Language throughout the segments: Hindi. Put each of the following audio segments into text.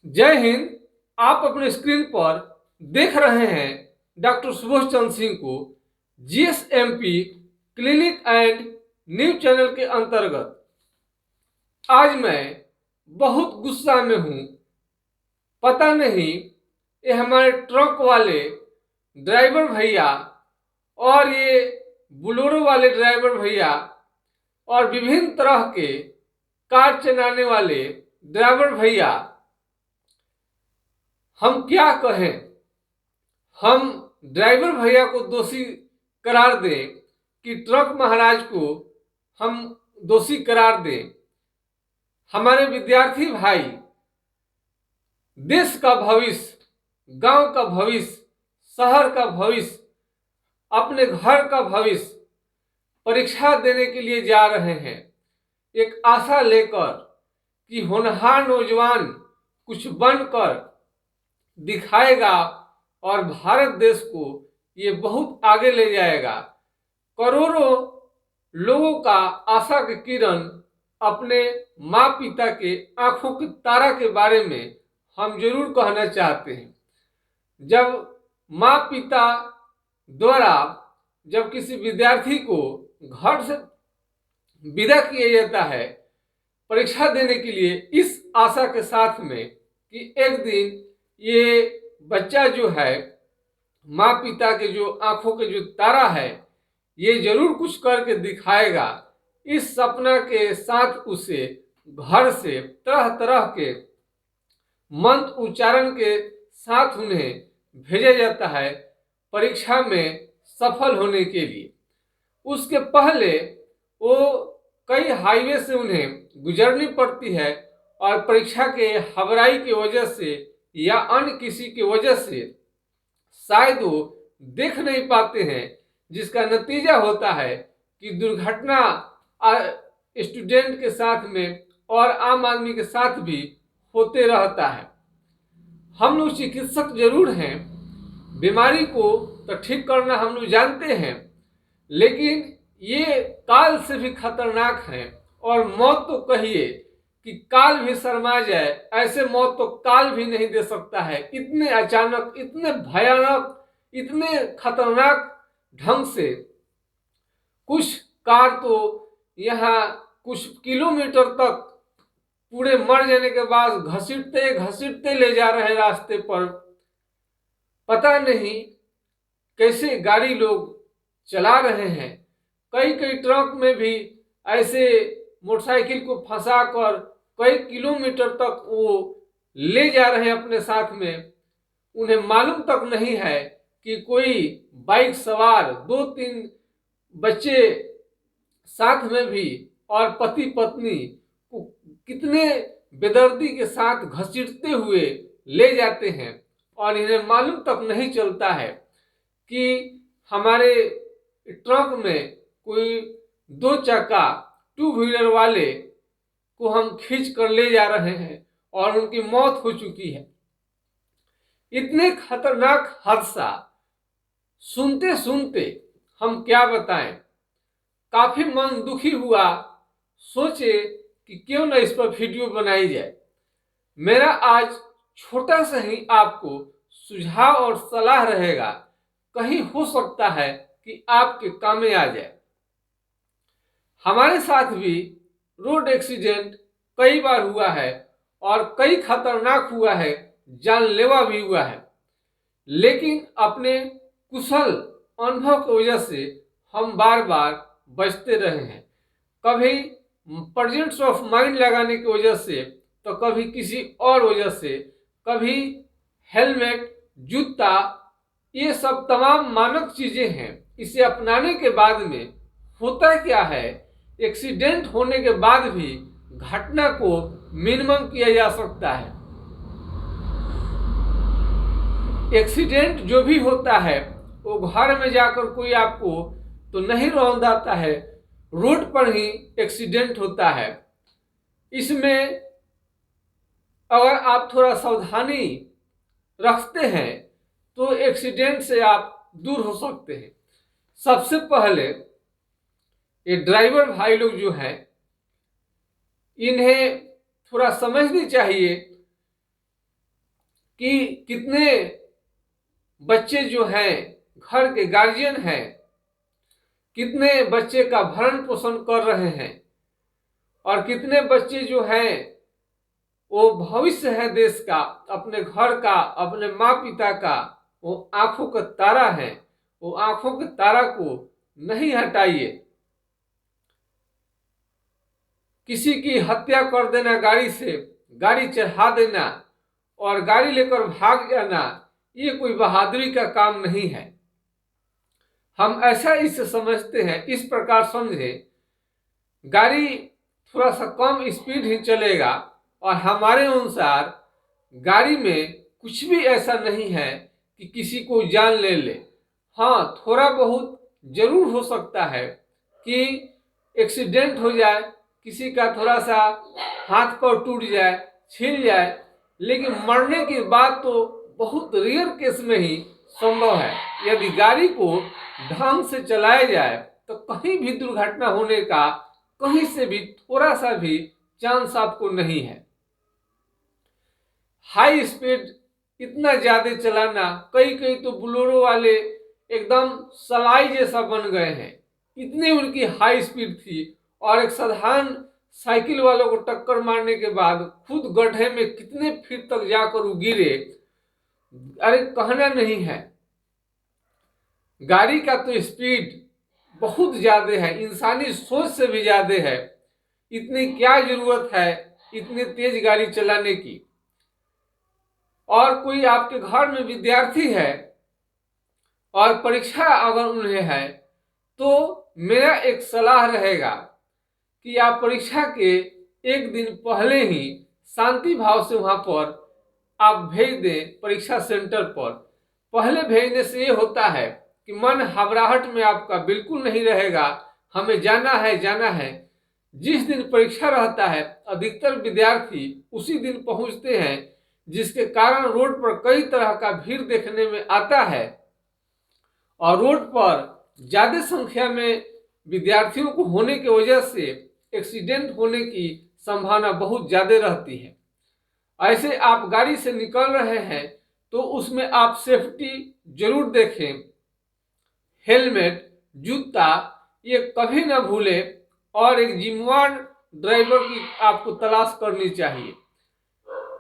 जय हिंद। आप अपने स्क्रीन पर देख रहे हैं डॉक्टर सुभाष चंद्र सिंह को जीएसएमपी क्लिनिक एंड न्यूज चैनल के अंतर्गत। आज मैं बहुत गुस्सा में हूं। पता नहीं ये हमारे ट्रक वाले ड्राइवर भैया और ये बुलोरो वाले ड्राइवर भैया और विभिन्न तरह के कार चलाने वाले ड्राइवर भैया, हम क्या कहें। हम ड्राइवर भैया को दोषी करार दें कि ट्रक महाराज को हम दोषी करार दें। हमारे विद्यार्थी भाई देश का भविष्य, गांव का भविष्य, शहर का भविष्य, अपने घर का भविष्य परीक्षा देने के लिए जा रहे हैं, एक आशा लेकर कि होनहार नौजवान कुछ बनकर दिखाएगा और भारत देश को ये बहुत आगे ले जाएगा। करोड़ों लोगों का आशा की किरण अपने माँ पिता के आंखों के तारा के बारे में हम जरूर कहना चाहते हैं। जब माँ पिता द्वारा जब किसी विद्यार्थी को घर से विदा किया जाता है परीक्षा देने के लिए, इस आशा के साथ में कि एक दिन ये बच्चा जो है माँ पिता के जो आंखों के जो तारा है ये जरूर कुछ करके दिखाएगा, इस सपना के साथ उसे घर से तरह तरह के मंत्र उच्चारण के साथ उन्हें भेजा जाता है परीक्षा में सफल होने के लिए। उसके पहले वो कई हाईवे से उन्हें गुजरनी पड़ती है और परीक्षा के हबराई की वजह से या अन्य किसी की वजह से शायद वो देख नहीं पाते हैं, जिसका नतीजा होता है कि दुर्घटना स्टूडेंट के साथ में और आम आदमी के साथ भी होते रहता है। हम लोग चिकित्सक जरूर हैं, बीमारी को तो ठीक करना हम लोग जानते हैं, लेकिन ये काल से भी खतरनाक है। और मौत तो कहिए कि काल भी शर्मा जाए, ऐसे मौत तो काल भी नहीं दे सकता है। इतने अचानक, इतने भयानक, इतने खतरनाक ढंग से कुछ कार तो यहाँ कुछ किलोमीटर तक पूरे मर जाने के बाद घसीटते घसीटते ले जा रहे रास्ते पर। पता नहीं कैसे गाड़ी लोग चला रहे हैं। कई कई ट्रक में भी ऐसे मोटरसाइकिल को फंसा कर कई किलोमीटर तक वो ले जा रहे हैं अपने साथ में। उन्हें मालूम तक नहीं है कि कोई बाइक सवार 2-3 बच्चे साथ में भी और पति पत्नी को कितने बेदर्दी के साथ घसीटते हुए ले जाते हैं और इन्हें मालूम तक नहीं चलता है कि हमारे ट्रक में कोई 2 चक्का 2 व्हीलर वाले को हम खींच कर ले जा रहे हैं और उनकी मौत हो चुकी है। इतने खतरनाक हादसा सुनते सुनते हम क्या बताएं, काफी मन दुखी हुआ। सोचे कि क्यों न इस पर वीडियो बनाई जाए। मेरा आज छोटा सा ही आपको सुझाव और सलाह रहेगा, कहीं हो सकता है कि आपके काम में आ जाए। हमारे साथ भी रोड एक्सीडेंट कई बार हुआ है और कई खतरनाक हुआ है, जानलेवा भी हुआ है, लेकिन अपने कुशल अनुभव की वजह से हम बार बार बचते रहे हैं। कभी प्रेजेंस ऑफ माइंड लगाने की वजह से तो कभी किसी और वजह से, कभी हेलमेट, जूता, ये सब तमाम मानक चीजें हैं। इसे अपनाने के बाद में होता क्या है, एक्सीडेंट होने के बाद भी घटना को मिनिमम किया जा सकता है। एक्सीडेंट जो भी होता है वो घर में जाकर कोई आपको तो नहीं रौंदाता है, रोड पर ही एक्सीडेंट होता है। इसमें अगर आप थोड़ा सावधानी रखते हैं तो एक्सीडेंट से आप दूर हो सकते हैं। सबसे पहले ये ड्राइवर भाई लोग जो हैं इन्हें थोड़ा समझनी चाहिए कि कितने बच्चे जो हैं घर के गार्जियन हैं, कितने बच्चे का भरण पोषण कर रहे हैं और कितने बच्चे जो हैं वो भविष्य है देश का, अपने घर का, अपने माँ पिता का वो आंखों का तारा है। वो आंखों के तारा को नहीं हटाइए। किसी की हत्या कर देना, गाड़ी से गाड़ी चढ़ा देना और गाड़ी लेकर भाग जाना, ये कोई बहादुरी का काम नहीं है। हम ऐसा इसे समझते हैं, इस प्रकार समझे, गाड़ी थोड़ा सा कम स्पीड ही चलेगा और हमारे अनुसार गाड़ी में कुछ भी ऐसा नहीं है कि किसी को जान ले ले। हाँ, थोड़ा बहुत जरूर हो सकता है कि एक्सीडेंट हो जाए, किसी का थोड़ा सा हाथ पैर टूट जाए, छिल जाए, लेकिन मरने की बात तो बहुत रेयर केस में ही संभव है। यदि गाड़ी को ढंग से चलाया जाए तो कहीं भी दुर्घटना होने का कहीं से भी थोड़ा सा भी चांस आपको नहीं है। हाई स्पीड इतना ज्यादा चलाना, कई कई तो बुलेरो वाले एकदम सलाई जैसा बन गए हैं, इतनी उनकी हाई स्पीड थी। और एक साधारण साइकिल वालों को टक्कर मारने के बाद खुद गड्ढे में कितने फीट तक जाकर वो गिरे, अरे कहना नहीं है। गाड़ी का तो स्पीड बहुत ज्यादा है, इंसानी सोच से भी ज्यादा है। इतनी क्या जरूरत है इतनी तेज गाड़ी चलाने की। और कोई आपके घर में विद्यार्थी है और परीक्षा अगर उन्हें है तो मेरा एक सलाह रहेगा कि आप परीक्षा के एक दिन पहले ही शांति भाव से वहां पर आप भेज दें परीक्षा सेंटर पर। पहले भेजने से ये होता है कि मन घबराहट में आपका बिल्कुल नहीं रहेगा, हमें जाना है जाना है। जिस दिन परीक्षा रहता है अधिकतर विद्यार्थी उसी दिन पहुंचते हैं, जिसके कारण रोड पर कई तरह का भीड़ देखने में आता है और रोड पर ज्यादा संख्या में विद्यार्थियों को होने की वजह से एक्सीडेंट होने की संभावना बहुत ज्यादा रहती है। ऐसे आप गाड़ी से निकल रहे हैं तो उसमें आप सेफ्टी जरूर देखें, हेलमेट, जूता ये कभी ना भूलें और एक जिम्मेदार ड्राइवर की आपको तलाश करनी चाहिए।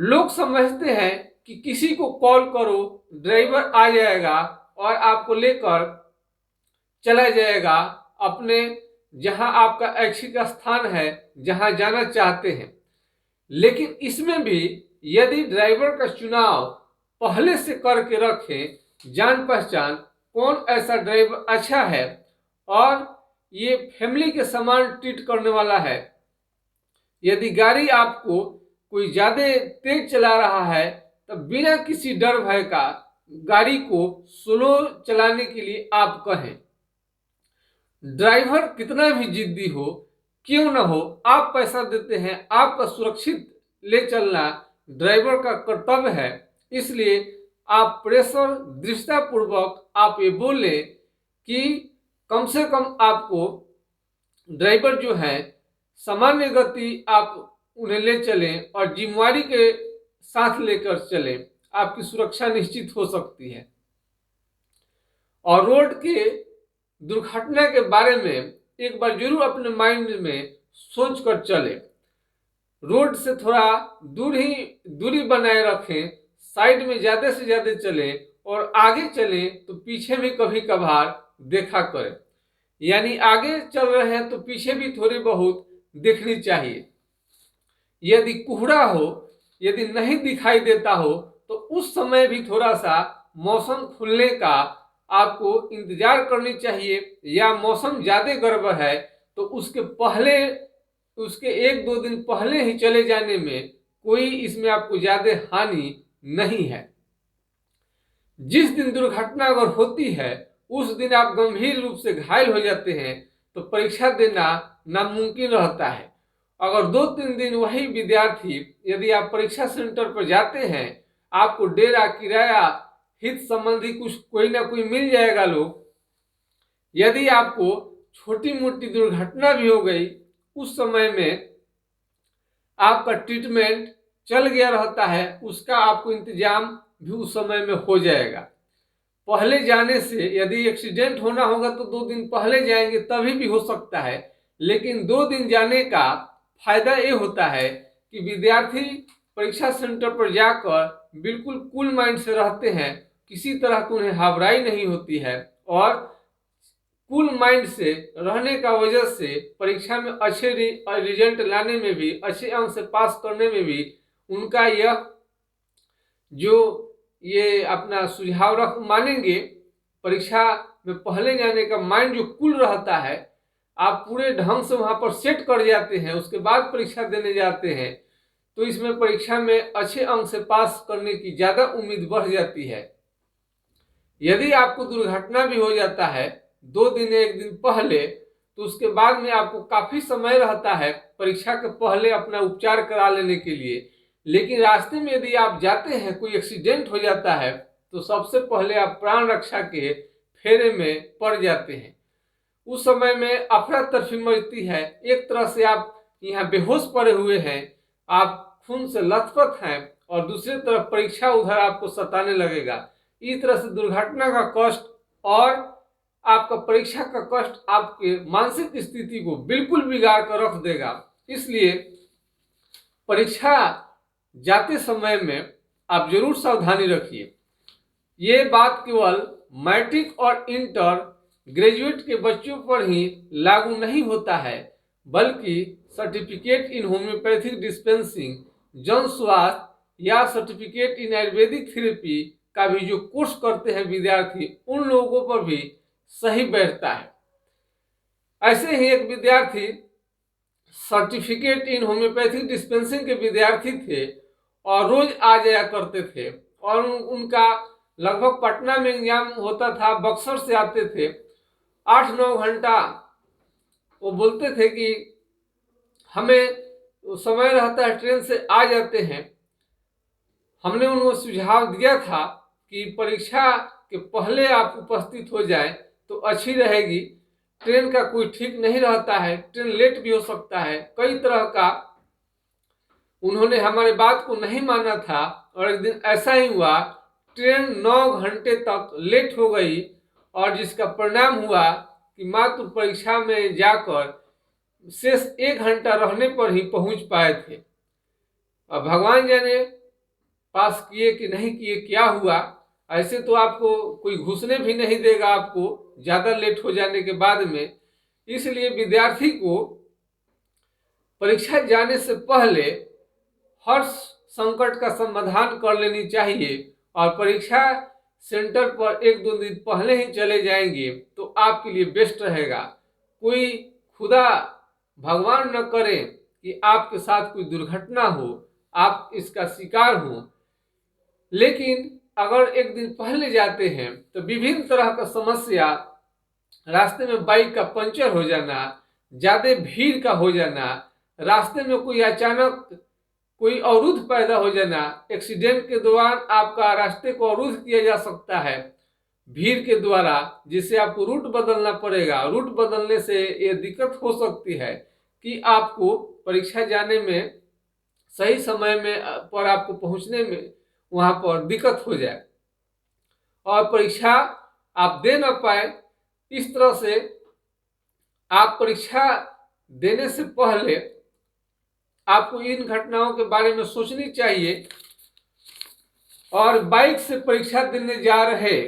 लोग समझते हैं कि किसी को कॉल करो ड्राइवर आ जाएगा और आपको लेकर चला जाएगा अपने जहां आपका ऐच्छिक स्थान है, जहां जाना चाहते हैं। लेकिन इसमें भी यदि ड्राइवर का चुनाव पहले से करके रखें, जान पहचान कौन ऐसा ड्राइवर अच्छा है और ये फैमिली के समान ट्रीट करने वाला है। यदि गाड़ी आपको कोई ज्यादा तेज चला रहा है तो बिना किसी डर भय का गाड़ी को स्लो चलाने के लिए आप कहें। ड्राइवर कितना भी जिद्दी हो क्यों ना हो, आप पैसा देते हैं, आपका सुरक्षित ले चलना ड्राइवर का कर्तव्य है। इसलिए आप प्रेशर दृढ़तापूर्वक आप ये बोले कि कम से कम आपको ड्राइवर जो है सामान्य गति आप उन्हें ले चलें और जिम्मेवारी के साथ लेकर चलें, आपकी सुरक्षा निश्चित हो सकती है। और रोड के दुर्घटना के बारे में एक बार जरूर अपने माइंड में सोच कर चले। रोड से थोड़ा दूरी बनाए रखें, साइड में ज्यादा से ज्यादा चलें और आगे चलें तो पीछे भी कभी कभार देखा करें। यानी आगे चल रहे हैं तो पीछे भी थोड़ी बहुत देखनी चाहिए। यदि कोहरा हो, यदि नहीं दिखाई देता हो तो उस समय भी थोड़ा सा मौसम खुलने का आपको इंतजार करनी चाहिए, या मौसम ज्यादा गड़बड़ है तो उसके एक दो दिन पहले ही चले जाने में कोई इसमें आपको ज्यादा हानि नहीं है। जिस दिन दुर्घटना अगर होती है उस दिन आप गंभीर रूप से घायल हो जाते हैं तो परीक्षा देना नामुमकिन रहता है। अगर 2-3 दिन वही विद्यार्थी, यदि आप परीक्षा सेंटर पर जाते हैं, आपको डेरा, किराया, हित संबंधी कुछ कोई ना कोई मिल जाएगा लोग। यदि आपको छोटी मोटी दुर्घटना भी हो गई उस समय में आपका ट्रीटमेंट चल गया रहता है, उसका आपको इंतजाम भी उस समय में हो जाएगा। पहले जाने से यदि एक्सीडेंट होना होगा तो 2 दिन पहले जाएंगे तभी भी हो सकता है, लेकिन 2 दिन जाने का फायदा ये होता है कि विद्यार्थी परीक्षा सेंटर पर जाकर बिल्कुल कूल माइंड से रहते हैं, किसी तरह की उन्हें घबराई नहीं होती है और कूल माइंड से रहने का वजह से परीक्षा में अच्छे रिजल्ट लाने में भी, अच्छे अंक से पास करने में भी उनका यह जो ये अपना सुझाव रख मानेंगे। परीक्षा में पहले जाने का माइंड जो कूल रहता है, आप पूरे ढंग से वहां पर सेट कर जाते हैं, उसके बाद परीक्षा देने जाते हैं, तो इसमें परीक्षा में अच्छे अंक से पास करने की ज्यादा उम्मीद बढ़ जाती है। यदि आपको दुर्घटना भी हो जाता है 2 दिन 1 दिन पहले, तो उसके बाद में आपको काफी समय रहता है परीक्षा के पहले अपना उपचार करा लेने के लिए। लेकिन रास्ते में यदि आप जाते हैं, कोई एक्सीडेंट हो जाता है, तो सबसे पहले आप प्राण रक्षा के फेरे में पड़ जाते हैं। उस समय में अफरा तफरी मचती है, एक तरह से आप यहाँ बेहोश पड़े हुए हैं, आप खून से लथपथ हैं, और दूसरी तरफ परीक्षा उधर आपको सताने लगेगा। इस तरह से दुर्घटना का कष्ट और आपका परीक्षा का कष्ट आपके मानसिक स्थिति को बिल्कुल बिगाड़ कर रख देगा। इसलिए परीक्षा जाते समय में आप जरूर सावधानी रखिए। ये बात केवल मैट्रिक और इंटर ग्रेजुएट के बच्चों पर ही लागू नहीं होता है, बल्कि सर्टिफिकेट इन होम्योपैथिक डिस्पेंसिंग, जन स्वास्थ्य या सर्टिफिकेट इन आयुर्वेदिक थेरेपी का भी जो कोर्स करते हैं विद्यार्थी, उन लोगों पर भी सही बैठता है। ऐसे ही एक विद्यार्थी सर्टिफिकेट इन होम्योपैथिक डिस्पेंसिंग के विद्यार्थी थे और रोज आ जाया करते थे, और उनका लगभग पटना में एग्जाम होता था, बक्सर से आते थे, 8-9 घंटा वो बोलते थे कि हमें समय रहता है ट्रेन से आ जाते हैं। हमने उनको सुझाव दिया था कि परीक्षा के पहले आप उपस्थित हो जाएं तो अच्छी रहेगी, ट्रेन का कोई ठीक नहीं रहता है, ट्रेन लेट भी हो सकता है, कई तरह का। उन्होंने हमारे बात को नहीं माना था और एक दिन ऐसा ही हुआ, ट्रेन 9 घंटे तक लेट हो गई और जिसका परिणाम हुआ कि मात्र परीक्षा में जाकर शेष 1 घंटा रहने पर ही पहुंच पाए थे। अब भगवान जाने पास किए कि नहीं किए, क्या हुआ। ऐसे तो आपको कोई घुसने भी नहीं देगा आपको ज्यादा लेट हो जाने के बाद में। इसलिए विद्यार्थी को परीक्षा जाने से पहले हर संकट का समाधान कर लेनी चाहिए, और परीक्षा सेंटर पर 1-2 दिन पहले ही चले जाएंगे तो आपके लिए बेस्ट रहेगा। कोई खुदा भगवान न करे कि आपके साथ कोई दुर्घटना हो, आप इसका शिकार हो। लेकिन अगर 1 दिन पहले जाते हैं तो विभिन्न तरह का समस्या, रास्ते में बाइक का पंचर हो जाना, ज्यादा भीड़ का हो जाना, रास्ते में कोई अचानक कोई अवरुद्ध पैदा हो जाना, एक्सीडेंट के दौरान आपका रास्ते को अवरुद्ध किया जा सकता है भीड़ के द्वारा, जिससे आपको रूट बदलना पड़ेगा। रूट बदलने से ये दिक्कत हो सकती है कि आपको परीक्षा जाने में सही समय में पर आपको पहुंचने में वहां पर दिक्कत हो जाए और परीक्षा आप दे ना पाए। इस तरह से आप परीक्षा देने से पहले आपको इन घटनाओं के बारे में सोचनी चाहिए। और बाइक से परीक्षा देने जा रहे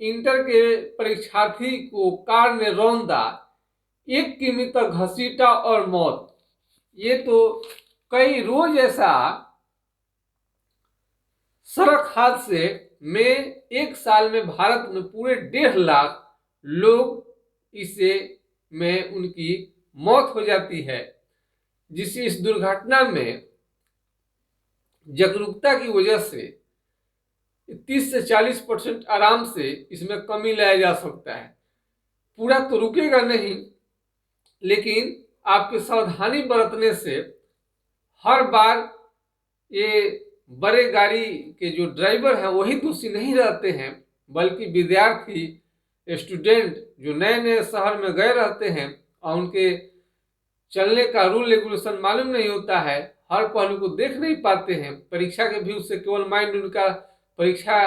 इंटर के परीक्षार्थी को कार ने रौंदा, 1 किमी तक घसीटा और मौत। ये तो कई रोज ऐसा सड़क हादसे में 1 साल में भारत में पूरे 1.5 लाख लोग इसे में उनकी मौत हो जाती है, जिससे इस दुर्घटना में जागरूकता की वजह से 30 से 40% आराम से इसमें कमी लाया जा सकता है। पूरा तो रुकेगा नहीं, लेकिन आपके सावधानी बरतने से हर बार ये बड़े गाड़ी के जो ड्राइवर हैं वही दोषी नहीं रहते हैं, बल्कि विद्यार्थी स्टूडेंट जो नए नए शहर में गए रहते हैं और उनके चलने का रूल रेगुलेशन मालूम नहीं होता है, हर पहलू को देख नहीं पाते हैं। परीक्षा के व्यू से केवल माइंड उनका परीक्षा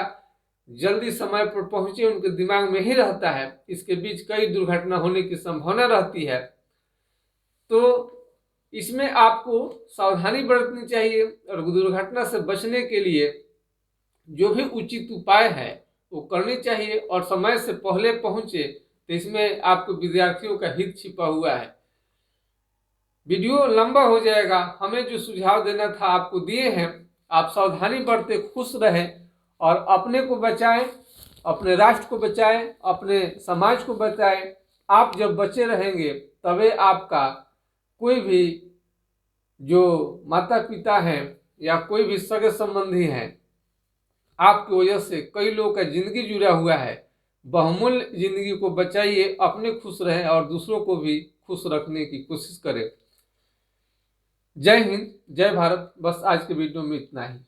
जल्दी समय पर पहुंचे उनके दिमाग में ही रहता है। इसके बीच कई दुर्घटना होने की संभावना रहती है, तो इसमें आपको सावधानी बरतनी चाहिए और दुर्घटना से बचने के लिए जो भी उचित उपाय है वो करने चाहिए और समय से पहले पहुंचे। तो इसमें आपको विद्यार्थियों का हित छिपा हुआ है। वीडियो लंबा हो जाएगा, हमें जो सुझाव देना था आपको दिए हैं। आप सावधानी बरते, खुश रहें और अपने को बचाएं, अपने राष्ट्र को बचाएं, अपने समाज को बचाएं। आप जब बचे रहेंगे तभी आपका कोई भी जो माता पिता हैं या कोई भी सगे संबंधी हैं, आपकी वजह से कई लोगों का जिंदगी जुड़ा हुआ है। बहुमूल्य जिंदगी को बचाइए, अपने खुश रहें और दूसरों को भी खुश रखने की कोशिश करें। जय हिंद, जय भारत। बस आज के वीडियो में इतना ही।